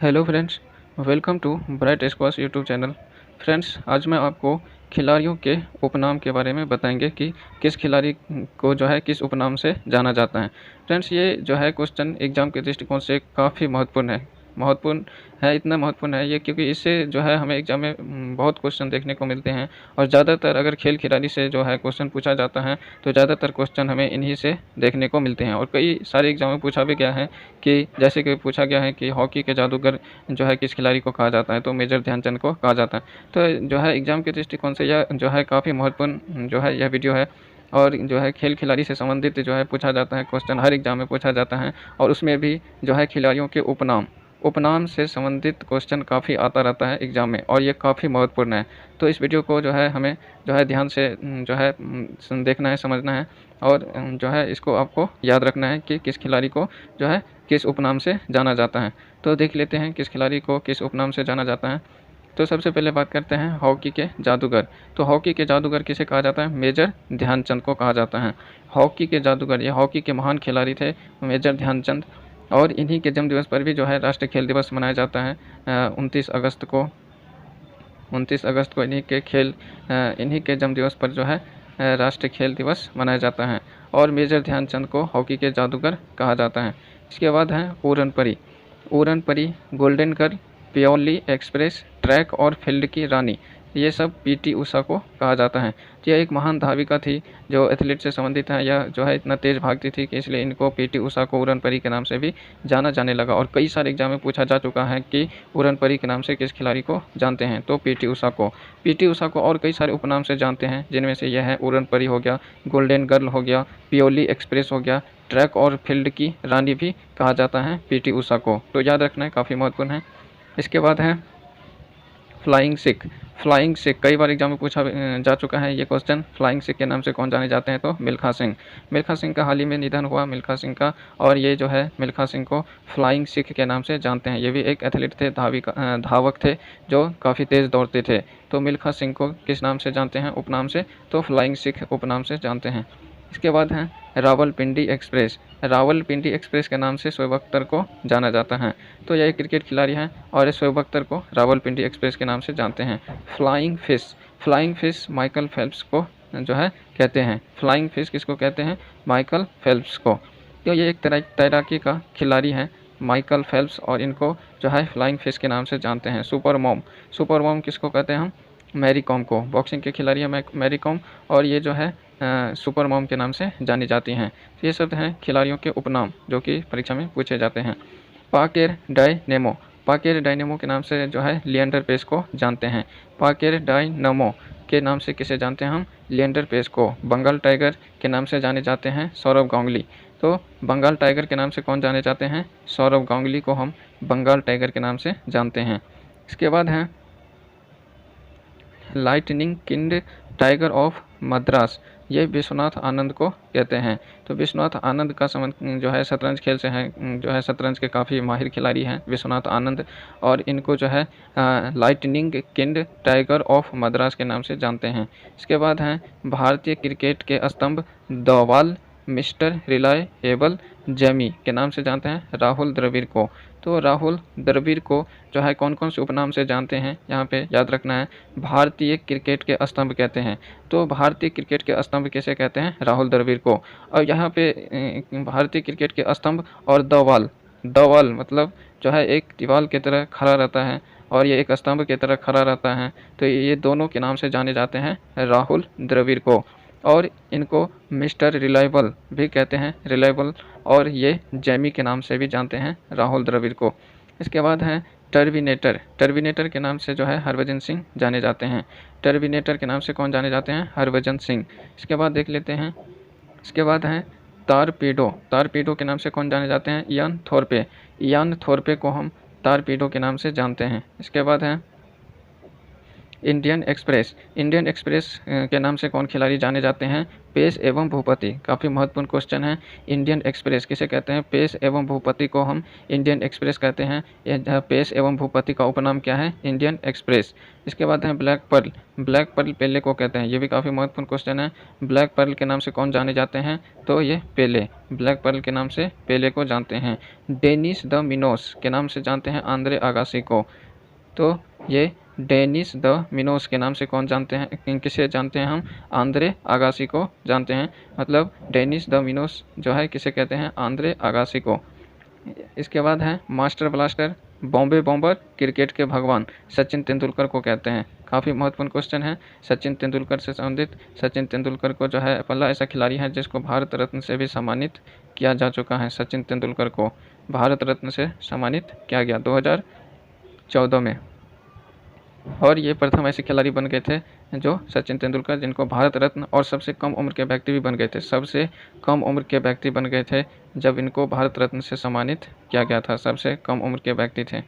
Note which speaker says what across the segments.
Speaker 1: Hello friends, welcome to Bright Squash YouTube channel. Friends, आज मैं आपको खिलाड़ियों के उपनाम के बारे में बताएंगे कि किस खिलाड़ी को जो है किस उपनाम से जाना जाता है। फ्रेंड्स, ये जो है क्वेश्चन एग्ज़ाम के दृष्टिकोण से काफ़ी महत्वपूर्ण है। इतना महत्वपूर्ण है ये क्योंकि इससे जो है हमें एग्ज़ाम में बहुत क्वेश्चन देखने को मिलते हैं और ज़्यादातर अगर खेल खिलाड़ी से जो है क्वेश्चन पूछा जाता है तो ज़्यादातर क्वेश्चन हमें इन्हीं से देखने को मिलते हैं। और कई सारे एग्ज़ाम में पूछा भी गया है कि जैसे कि पूछा गया है कि हॉकी के जादूगर जो है किस खिलाड़ी को कहा जाता है, तो मेजर ध्यानचंद को कहा जाता है। तो जो है एग्ज़ाम के दृष्टिकोण से यह जो है काफ़ी महत्वपूर्ण जो है यह वीडियो है। और जो है खेल खिलाड़ी से संबंधित जो है पूछा जाता है क्वेश्चन, हर एग्ज़ाम में पूछा जाता है और उसमें भी जो है खिलाड़ियों के उपनाम से संबंधित क्वेश्चन काफ़ी आता रहता है एग्ज़ाम में और ये काफ़ी महत्वपूर्ण है। तो इस वीडियो को जो है हमें जो है ध्यान से जो है देखना है, समझना है और जो है इसको आपको याद रखना है कि किस खिलाड़ी को जो है किस उपनाम से जाना जाता है। तो देख लेते हैं किस खिलाड़ी को किस उपनाम से जाना जाता है। तो सबसे पहले बात करते हैं हॉकी के जादूगर। तो हॉकी के जादूगर किसे कहा जाता है? मेजर ध्यानचंद को कहा जाता है। हॉकी के जादूगर, ये हॉकी के महान खिलाड़ी थे मेजर ध्यानचंद। और इन्हीं के जन्मदिवस पर भी जो है राष्ट्रीय खेल दिवस मनाया जाता है 29 अगस्त को। 29 अगस्त को इन्हीं के जन्मदिवस पर जो है राष्ट्रीय खेल दिवस मनाया जाता है और मेजर ध्यानचंद को हॉकी के जादूगर कहा जाता है। इसके बाद है पूरन परी, golden girl, purely express, track और फील्ड की रानी, ये सब पीटी उषा को कहा जाता है। यह एक महान धाविका थी जो एथलीट से संबंधित है। यह जो है इतना तेज़ भागती थी कि इसलिए इनको पीटी उषा को उड़न परी के नाम से भी जाना जाने लगा। और कई सारे एग्जाम में पूछा जा चुका है कि उड़न परी के नाम से किस खिलाड़ी को जानते हैं, तो पीटी उषा को और कई सारे उपनाम से जानते हैं, जिनमें से यह है उड़न परी हो गया, गोल्डन गर्ल हो गया, प्योरली एक्सप्रेस हो गया, ट्रैक और फील्ड की रानी भी कहा जाता है पीटी उषा को। तो याद रखना है, काफ़ी महत्वपूर्ण है। इसके बाद है फ्लाइंग सिख कई बार एग्जाम में पूछा जा चुका है ये क्वेश्चन। फ्लाइंग सिख के नाम से कौन जाने जाते हैं, तो मिल्खा सिंह का हाल ही में निधन हुआ मिल्खा सिंह का, और ये जो है मिल्खा सिंह को फ्लाइंग सिख के नाम से जानते हैं। ये भी एक एथलीट थे, धावक थे जो काफ़ी तेज़ दौड़ते थे। तो मिल्खा सिंह को किस नाम से जानते हैं, उपनाम से? तो फ्लाइंग सिख उपनाम से जानते हैं। इसके बाद है रावलपिंडी एक्सप्रेस के नाम से शोएब अख्तर को जाना जाता है। तो यह एक क्रिकेट खिलाड़ी हैं और शोएब अख्तर को रावलपिंडी एक्सप्रेस के नाम से जानते हैं। फ्लाइंग फिश माइकल फेल्प्स को जो है कहते हैं। फ्लाइंग फिश किसको कहते हैं? माइकल फेल्प्स को। तो ये एक तैराकी का खिलाड़ी हैं माइकल फेल्प्स, और इनको जो है फ्लाइंग फिश के नाम से जानते हैं। सुपर मॉम किसको कहते हैं हम? मैरी कॉम को। बॉक्सिंग के खिलाड़ी हैं मैरी कॉम, और ये जो है सुपर मॉम के नाम से जानी जाती हैं। तो ये सब हैं खिलाड़ियों के उपनाम जो कि परीक्षा में पूछे जाते हैं। पाकेर डायनेमो के नाम से जो है लिएंडर पेस को जानते हैं। पाकेर डायनेमो के नाम से किसे जानते हैं हम? लिएंडर पेस को। बंगाल टाइगर के नाम से जाने जाते हैं सौरव गांगुली। तो बंगाल टाइगर के नाम से कौन जाने जाते हैं? सौरव गांगुली को हम बंगाल टाइगर के नाम से जानते हैं। इसके बाद हैं lightning king tiger of Madras, ये विश्वनाथ आनंद को कहते हैं। तो विश्वनाथ आनंद का संबंध जो है शतरंज खेल से है, जो है शतरंज के काफ़ी माहिर खिलाड़ी हैं विश्वनाथ आनंद, और इनको जो है lightning king tiger of Madras के नाम से जानते हैं। इसके बाद हैं भारतीय क्रिकेट के स्तंभ दोवाल, मिस्टर रिलायबल, जेमी के नाम से जानते हैं राहुल द्रविड़ को। तो राहुल द्रविड़ को जो है कौन कौन से उपनाम से जानते हैं, यहाँ पे याद रखना है। भारतीय क्रिकेट के स्तंभ कहते हैं। तो भारतीय क्रिकेट के स्तंभ किसे कहते हैं? राहुल द्रविड़ को। और यहाँ पे भारतीय क्रिकेट के स्तंभ और दवाल मतलब जो है एक दीवार की तरह खड़ा रहता है और ये एक स्तंभ की तरह खड़ा रहता है। तो ये दोनों के नाम से जाने जाते हैं राहुल द्रविड़ को। और इनको मिस्टर रिलायबल भी कहते हैं, रिलायबल, और ये जेमी के नाम से भी जानते हैं राहुल द्रविड़ को। इसके बाद है टर्मिनेटर के नाम से जो है हरभजन सिंह जाने जाते हैं। टर्मिनेटर के नाम से कौन जाने जाते हैं? हरभजन सिंह। इसके बाद देख लेते हैं, इसके बाद है तारपीडो के नाम से कौन जाने जाते हैं? इयान थोरपे को हम तारपीडो के नाम से जानते हैं। इसके बाद है इंडियन एक्सप्रेस। इंडियन एक्सप्रेस के नाम से कौन खिलाड़ी जाने जाते हैं? पेस एवं भूपति। काफ़ी महत्वपूर्ण क्वेश्चन है। इंडियन एक्सप्रेस किसे कहते हैं? पेस एवं भूपति को हम इंडियन एक्सप्रेस कहते हैं। यह पेस एवं भूपति का उपनाम क्या है? Indian express. इसके बाद है ब्लैक पर्ल। ब्लैक पर्ल पेले को कहते हैं। ये भी काफ़ी महत्वपूर्ण क्वेश्चन है। ब्लैक पर्ल के नाम से कौन जाने जाते हैं? तो ये पेले। ब्लैक पर्ल के नाम से पेले को जानते हैं। डेनिस द मिनोस के नाम से जानते हैं आंद्रे आगासी को। तो ये डेनिस द मिनोस के नाम से कौन जानते हैं? किसे जानते हैं हम? आंद्रे आगासी को जानते हैं। मतलब डेनिस द मिनोस जो है किसे कहते हैं? आंद्रे आगासी को। इसके बाद है master blaster. Bombay bomber cricket के भगवान सचिन तेंदुलकर को कहते हैं। काफ़ी महत्वपूर्ण क्वेश्चन है सचिन तेंदुलकर से संबंधित। सचिन तेंदुलकर को जो है पहला ऐसा खिलाड़ी है जिसको भारत रत्न से भी सम्मानित किया जा चुका है। सचिन तेंदुलकर को भारत रत्न से सम्मानित किया गया 2014 में। और ये प्रथम ऐसे खिलाड़ी बन गए थे जो सचिन तेंदुलकर जिनको भारत रत्न, और सबसे कम उम्र के व्यक्ति भी बन गए थे। सबसे कम उम्र के व्यक्ति बन गए थे जब इनको भारत रत्न से सम्मानित किया गया था। सबसे कम उम्र के व्यक्ति थे।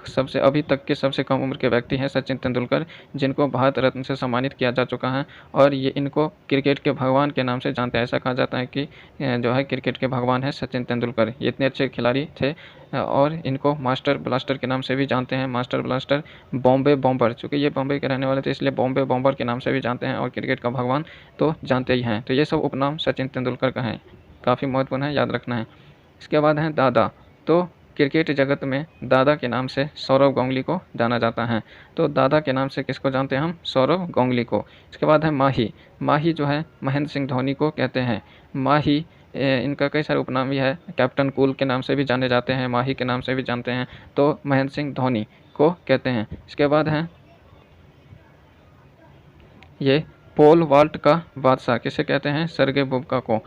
Speaker 1: सबसे अभी तक के सबसे कम उम्र के व्यक्ति हैं सचिन तेंदुलकर, जिनको भारत रत्न से सम्मानित किया जा चुका है। और ये इनको क्रिकेट के भगवान के नाम से जानते हैं। ऐसा कहा जाता है कि जो है क्रिकेट के भगवान है सचिन तेंदुलकर। ये इतने अच्छे खिलाड़ी थे। और इनको मास्टर ब्लास्टर के नाम से भी जानते हैं। मास्टर ब्लास्टर, बॉम्बे बॉम्बर, चूँकि ये बॉम्बे के रहने वाले थे इसलिए बॉम्बे बॉम्बर के नाम से भी जानते हैं। और क्रिकेट का भगवान तो जानते ही हैं। तो ये सब उपनाम सचिन तेंदुलकर का है। काफ़ी महत्वपूर्ण है, याद रखना है। इसके बाद है दादा। तो क्रिकेट जगत में दादा के नाम से सौरव गांगुली को जाना जाता है। तो दादा के नाम से किसको जानते हैं हम? सौरव गांगुली को। इसके बाद है माही। माही जो है महेंद्र सिंह धोनी को कहते हैं। माही इनका कई सारे उपनाम भी है। कैप्टन कूल के नाम से भी जाने जाते हैं, माही के नाम से भी जानते हैं। तो महेंद्र सिंह धोनी को कहते हैं। इसके बाद है ये पोल वाल्ट का बादशाह किसे कहते हैं? सर्गे बुबका को।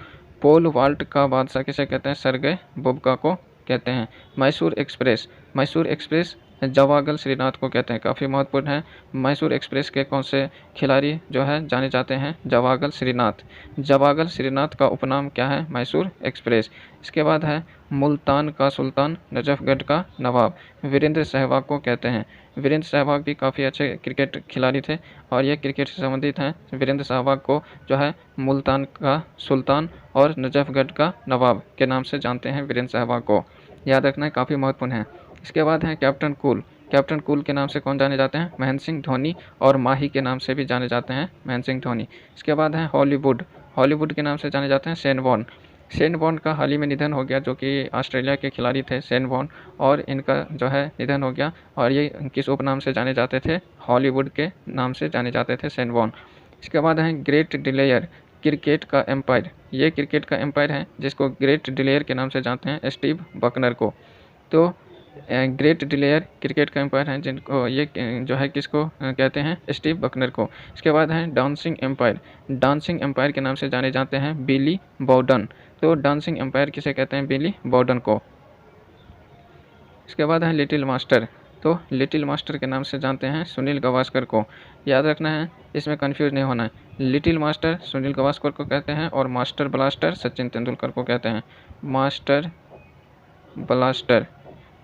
Speaker 1: पोल वाल्ट का बादशाह किसे कहते हैं? सर्गे बुबका को कहते हैं। मैसूर एक्सप्रेस। मैसूर एक्सप्रेस जवागल श्रीनाथ को कहते हैं। काफ़ी महत्वपूर्ण है। मैसूर एक्सप्रेस के कौन से खिलाड़ी जो है जाने जाते हैं? जवागल श्रीनाथ। जवागल श्रीनाथ का उपनाम क्या है? मैसूर एक्सप्रेस। इसके बाद है मुल्तान का सुल्तान, नजफगढ़ का नवाब, वीरेंद्र सहवाग को कहते हैं। वीरेंद्र सहवाग भी काफ़ी अच्छे क्रिकेट खिलाड़ी थे और ये क्रिकेट से संबंधित हैं। वीरेंद्र सहवाग को जो है मुल्तान का सुल्तान और नजफगढ़ का नवाब के नाम से जानते हैं। वीरेंद्र सहवाग को याद रखना है, काफ़ी महत्वपूर्ण है। इसके बाद है कैप्टन कूल। कैप्टन कूल के नाम से कौन जाने जाते हैं? महेंद्र सिंह धोनी। और माही के नाम से भी जाने जाते हैं महेंद्र सिंह धोनी। इसके बाद है हॉलीवुड। हॉलीवुड के नाम से जाने जाते हैं शेन वॉर्न। शेन वॉर्न का हाल ही में निधन हो गया, जो कि ऑस्ट्रेलिया के खिलाड़ी थे शेन वॉर्न, और इनका जो है निधन हो गया। और ये किस उपनाम से जाने जाते थे? हॉलीवुड के नाम से जाने जाते थे शेन वॉर्न। इसके बाद है ग्रेट डिलेयर, क्रिकेट का एम्पायर। ये क्रिकेट का एम्पायर है जिसको ग्रेट डिलेयर के नाम से जानते हैं स्टीव बकनर को। तो ग्रेट डिलेयर क्रिकेट का एम्पायर हैं जिनको ये जो है किसको कहते हैं? स्टीव बकनर को। इसके बाद है डांसिंग एम्पायर। डांसिंग एम्पायर के नाम से जाने जाते हैं बिली बॉर्डन। तो डांसिंग एम्पायर किसे कहते हैं? बिली बॉर्डन को। इसके बाद है लिटिल मास्टर। तो लिटिल मास्टर के नाम से जानते हैं सुनील गावस्कर को। याद रखना है, इसमें कंफ्यूज नहीं होना है। लिटिल मास्टर सुनील गावस्कर को कहते हैं और मास्टर ब्लास्टर सचिन तेंदुलकर को कहते हैं। मास्टर ब्लास्टर,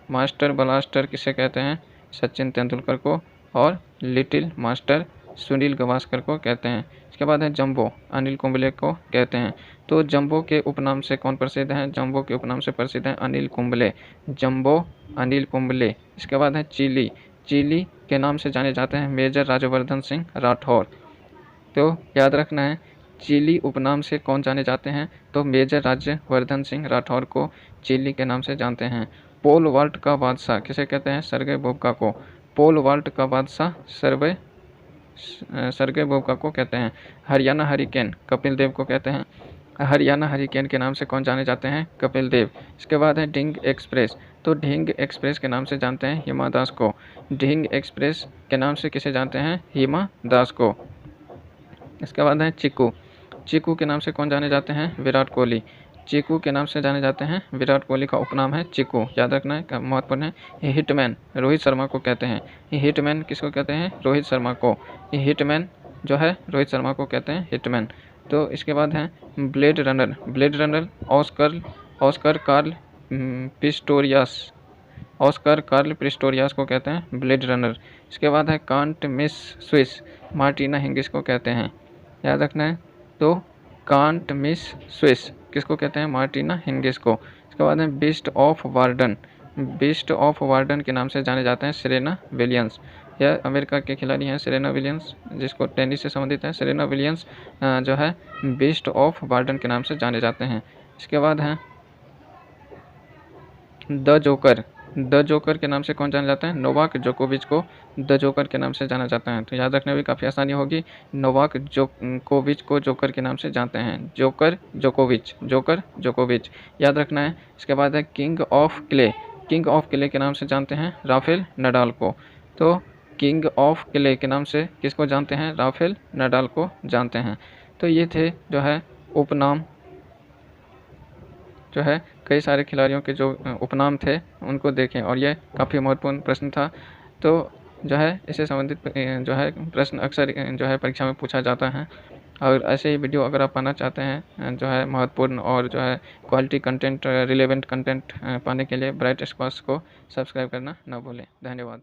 Speaker 1: मास्टर ब्लास्टर किसे कहते हैं? सचिन तेंदुलकर को। और लिटिल मास्टर सुनील गावस्कर को कहते हैं। इसके बाद है जंबो, अनिल कुंबले को कहते हैं। तो जंबो के उपनाम से कौन प्रसिद्ध हैं? जंबो के उपनाम से प्रसिद्ध हैं अनिल कुंबले। जंबो अनिल कुंबले। इसके बाद है चिली। चिली के नाम से जाने जाते हैं मेजर राज्यवर्धन सिंह राठौर। तो याद रखना है, चिली उपनाम से कौन जाने जाते हैं? तो मेजर राज्यवर्धन सिंह राठौर को चिली के नाम से जानते हैं। पोल वाल्ट का बादशाह किसे कहते हैं? सर्गे बुबका को। पोल वाल्ट का बादशाह सर्गे बुबका को कहते हैं। हरियाणा हरिकेन कपिल देव को कहते हैं। हरियाणा हरिकेन के नाम से कौन जाने जाते हैं? कपिल देव। इसके बाद है ढिंग एक्सप्रेस। तो ढिंग एक्सप्रेस के नाम से जानते हैं हिमा दास को। ढिंग एक्सप्रेस के नाम से किसे जानते हैं? हिमा दास को। इसके बाद है चिकू। चिकू के नाम से कौन जाने जाते हैं? विराट कोहली। चिकू के नाम से जाने जाते हैं विराट कोहली का उपनाम है चिकू। याद रखना है, महत्वपूर्ण है। ये हिटमैन रोहित शर्मा को कहते हैं। ये हिटमैन किसको कहते हैं? रोहित शर्मा को। ये हिटमैन जो है रोहित शर्मा को कहते हैं हिटमैन। तो इसके बाद है blade runner. Blade runner Oscar Carl Pistorius Oscar Carl Pistorius को कहते हैं ब्लेड रनर। इसके बाद है can't miss Swiss, Martina Hingis को कहते हैं, याद रखना है। तो कांट मिस स्विस किसको कहते हैं? मार्टिना हिंगिस को। इसके बाद है beast of warden, beast of warden के नाम से जाने जाते हैं सेरेना विलियम्स। यह अमेरिका के खिलाड़ी हैं सेरेना विलियम्स, जिसको टेनिस से संबंधित है। सेरेना विलियम्स जो है बीस्ट ऑफ वार्डन के नाम से जाने जाते हैं। इसके बाद हैं द जोकर, द जोकर के नाम से कौन जाना जाता है? नोवाक जोकोविच को द जोकर के नाम से जाना जाता है। तो याद रखने में भी काफ़ी आसानी होगी, नोवाक जोकोविच को जोकर के नाम से जानते हैं। जोकर जोकोविच, जोकर जोकोविच याद रखना है। इसके बाद है king of clay, king of clay के नाम से जानते हैं राफेल नडाल को। तो किंग ऑफ क्ले के नाम से किसको जानते हैं? राफेल नडाल को जानते हैं। तो ये थे जो है उपनाम, जो है कई सारे खिलाड़ियों के जो उपनाम थे उनको देखें, और ये काफ़ी महत्वपूर्ण प्रश्न था। तो जो है इससे संबंधित जो है प्रश्न अक्सर जो है परीक्षा में पूछा जाता है। और ऐसे ही वीडियो अगर आप पाना चाहते हैं जो है महत्वपूर्ण और जो है क्वालिटी कंटेंट, रिलेवेंट कंटेंट पाने के लिए ब्राइट स्क्वायर्स को सब्सक्राइब करना ना भूलें। धन्यवाद।